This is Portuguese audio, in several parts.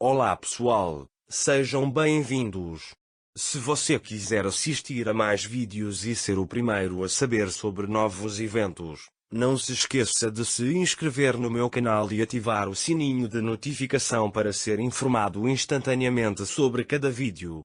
Olá pessoal, sejam bem-vindos. Se você quiser assistir a mais vídeos e ser o primeiro a saber sobre novos eventos, não se esqueça de se inscrever no meu canal e ativar o sininho de notificação para ser informado instantaneamente sobre cada vídeo.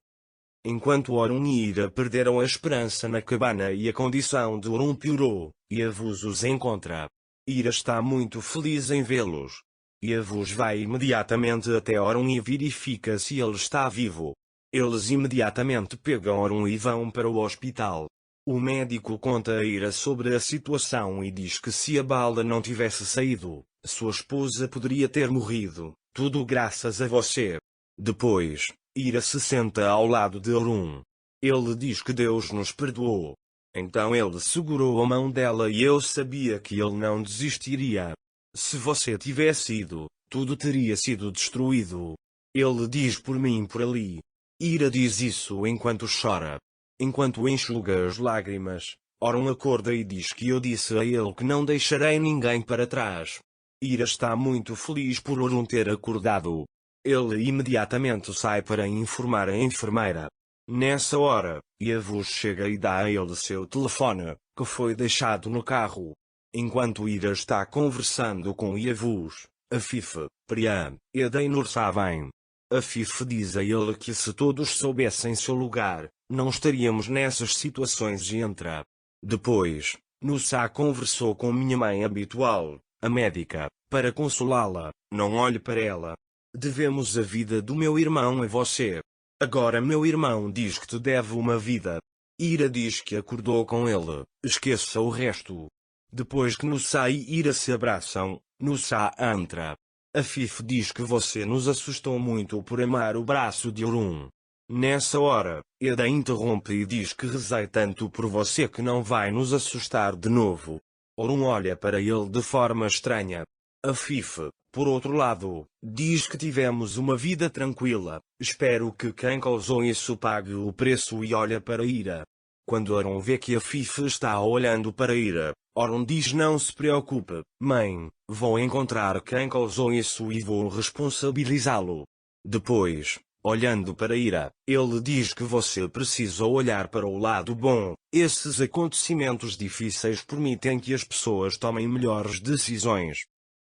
Enquanto Orun e Ira perderam a esperança na cabana e a condição de Orun piorou, Yavuz os encontra. Ira está muito feliz em vê-los. Yavuz vai imediatamente até Orun e verifica se ele está vivo. Eles imediatamente pegam Orun e vão para o hospital. O médico conta a Ira sobre a situação e diz que se a bala não tivesse saído, sua esposa poderia ter morrido, tudo graças a você. Depois, Ira se senta ao lado de Orun. Ele diz que Deus nos perdoou. Então ele segurou a mão dela e eu sabia que ele não desistiria. Se você tivesse ido, tudo teria sido destruído. Ele diz por mim por ali. Ira diz isso enquanto chora. Enquanto enxuga as lágrimas, Orun acorda e diz que eu disse a ele que não deixarei ninguém para trás. Ira está muito feliz por Orun ter acordado. Ele imediatamente sai para informar a enfermeira. Nessa hora, Yavuz chega e dá a ele seu telefone, que foi deixado no carro. Enquanto Ira está conversando com Yavuz, Afif, Priya e Dainur sabem. Afif diz a ele que se todos soubessem seu lugar, não estaríamos nessas situações e entra. Depois, Nusa conversou com minha mãe habitual, a médica, para consolá-la. Não olhe para ela. Devemos a vida do meu irmão a você. Agora meu irmão diz que te deve uma vida. Ira diz que acordou com ele, esqueça o resto. Depois que Nusa e Ira se abraçam, Nusa entra. Afif diz que você nos assustou muito por amar o braço de Orun. Nessa hora, Eda interrompe e diz que rezei tanto por você que não vai nos assustar de novo. Orun olha para ele de forma estranha. Afif, por outro lado, diz que tivemos uma vida tranquila. Espero que quem causou isso pague o preço e olha para Ira. Quando Orun vê que Afif está olhando para Ira, Orun diz não se preocupe, mãe, vou encontrar quem causou isso e vou responsabilizá-lo. Depois, olhando para Ira, ele diz que você precisa olhar para o lado bom. Esses acontecimentos difíceis permitem que as pessoas tomem melhores decisões.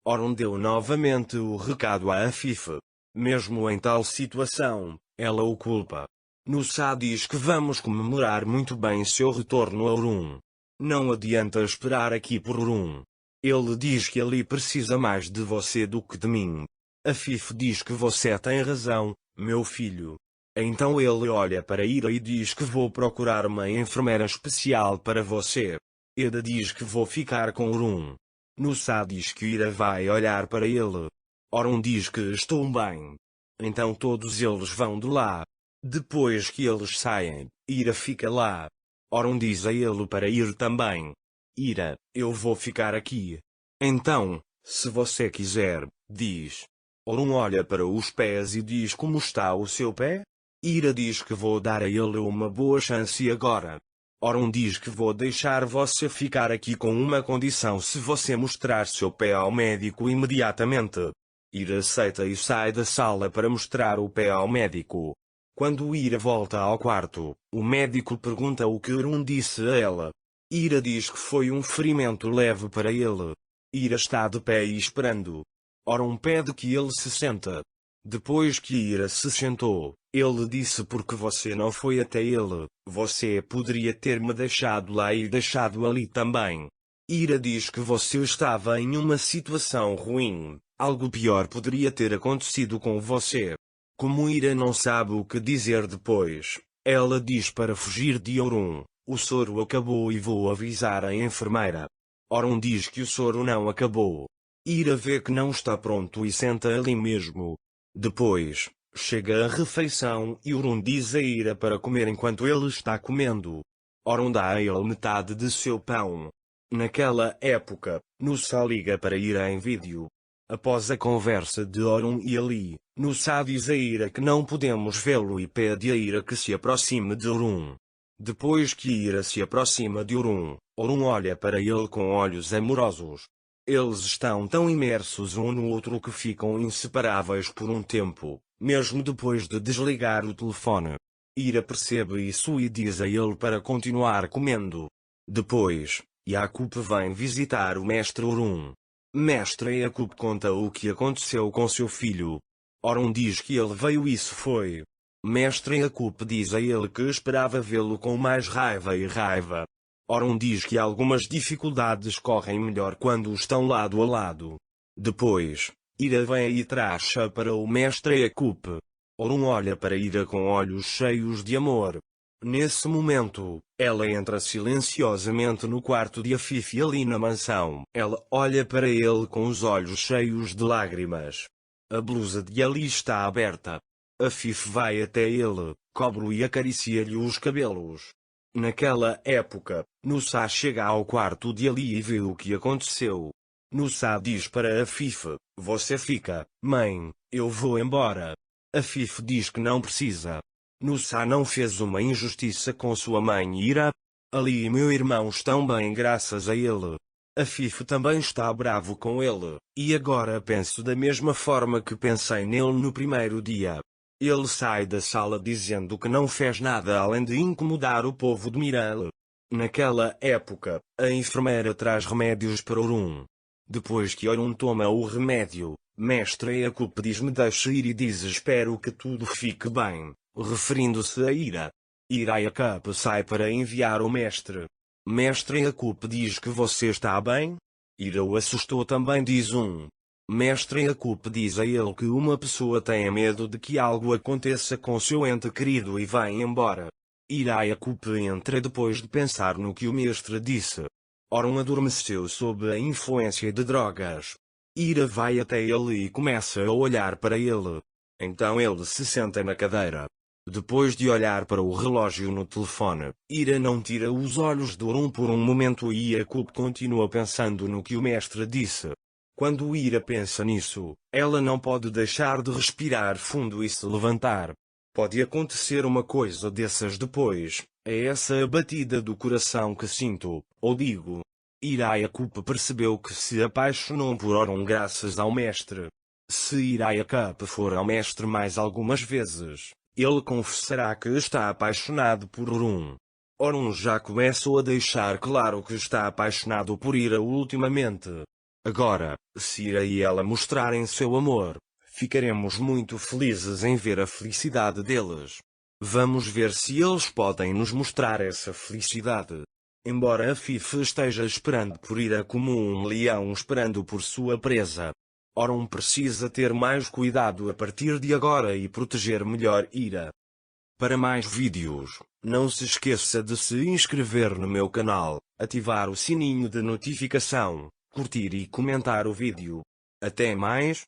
Orun deu novamente o recado a Afif. Mesmo em tal situação, ela o culpa. Nusa diz que vamos comemorar muito bem seu retorno a Orun. Não adianta esperar aqui por Orun. Ele diz que ele precisa mais de você do que de mim. Afif diz que você tem razão, meu filho. Então ele olha para Ira e diz que vou procurar uma enfermeira especial para você. Eda diz que vou ficar com Orun. Nusa diz que Ira vai olhar para ele. Orun diz que estou bem. Então todos eles vão de lá. Depois que eles saem, Ira fica lá. Orun diz a ele para ir também. Ira, eu vou ficar aqui. Então, se você quiser, diz. Orun olha para os pés e diz como está o seu pé? Ira diz que vou dar a ele uma boa chance agora. Orun diz que vou deixar você ficar aqui com uma condição se você mostrar seu pé ao médico imediatamente. Ira aceita e sai da sala para mostrar o pé ao médico. Quando Ira volta ao quarto, o médico pergunta o que Orun disse a ela. Ira diz que foi um ferimento leve para ele. Ira está de pé e esperando. Orun pede que ele se sente. Depois que Ira se sentou, ele disse porque você não foi até ele, você poderia ter me deixado lá e deixado ali também. Ira diz que você estava em uma situação ruim, algo pior poderia ter acontecido com você. Como Ira não sabe o que dizer depois, ela diz para fugir de Orun. O soro acabou e vou avisar a enfermeira. Orun diz que o soro não acabou. Ira vê que não está pronto e senta ali mesmo. Depois, chega a refeição e Orun diz a Ira para comer enquanto ele está comendo. Orun dá a ele metade de seu pão. Naquela época, Nusa liga para Ira em vídeo. Após a conversa de Orun e Ali, Nusa diz a Ira que não podemos vê-lo e pede a Ira que se aproxime de Orun. Depois que Ira se aproxima de Orun, Orun olha para ele com olhos amorosos. Eles estão tão imersos um no outro que ficam inseparáveis por um tempo, mesmo depois de desligar o telefone. Ira percebe isso e diz a ele para continuar comendo. Depois, Jacob vem visitar o mestre Orun. Mestre Jacob conta o que aconteceu com seu filho. Orun diz que ele veio e isso foi. Mestre Jacob diz a ele que esperava vê-lo com mais raiva e raiva. Orun diz que algumas dificuldades correm melhor quando estão lado a lado. Depois, Ira vem e traz-a para o mestre Jacob. Orun olha para Ira com olhos cheios de amor. Nesse momento, ela entra silenciosamente no quarto de Afif ali na mansão. Ela olha para ele com os olhos cheios de lágrimas. A blusa de Ali está aberta. Afif vai até ele, cobre-o e acaricia-lhe os cabelos. Naquela época, Nusa chega ao quarto de Ali e vê o que aconteceu. Nusa diz para Afif: "Você fica, mãe, eu vou embora." Afif diz que não precisa. Nusa não fez uma injustiça com sua mãe Ira. Ali e meu irmão estão bem graças a ele. Afif também está bravo com ele, e agora penso da mesma forma que pensei nele no primeiro dia. Ele sai da sala dizendo que não fez nada além de incomodar o povo de Miral. Naquela época, a enfermeira traz remédios para Orun. Depois que Orun toma o remédio, mestre Jacob diz-me deixe ir e diz espero que tudo fique bem, referindo-se a Ira. Ira Jacob sai para enviar o mestre. Mestre Jacob diz que você está bem? Ira o assustou também diz Mestre Jacob diz a ele que uma pessoa tem medo de que algo aconteça com seu ente querido e vai embora. Ira Jacob entra depois de pensar no que o mestre disse. Orun adormeceu sob a influência de drogas. Ira vai até ele e começa a olhar para ele. Então ele se senta na cadeira. Depois de olhar para o relógio no telefone, Ira não tira os olhos de Orun por um momento e Jacob continua pensando no que o mestre disse. Quando Ira pensa nisso, ela não pode deixar de respirar fundo e se levantar. Pode acontecer uma coisa dessas depois, é essa a batida do coração que sinto, ou digo. Ira Jacob percebeu que se apaixonou por Orun graças ao mestre. Se Ira Jacob for ao mestre mais algumas vezes, ele confessará que está apaixonado por Orun. Orun já começou a deixar claro que está apaixonado por Ira ultimamente. Agora, se Ira e ela mostrarem seu amor, ficaremos muito felizes em ver a felicidade deles. Vamos ver se eles podem nos mostrar essa felicidade. Embora Afif esteja esperando por Ira como um leão esperando por sua presa, Orun precisa ter mais cuidado a partir de agora e proteger melhor Ira. Para mais vídeos, não se esqueça de se inscrever no meu canal, ativar o sininho de notificação, curtir e comentar o vídeo. Até mais!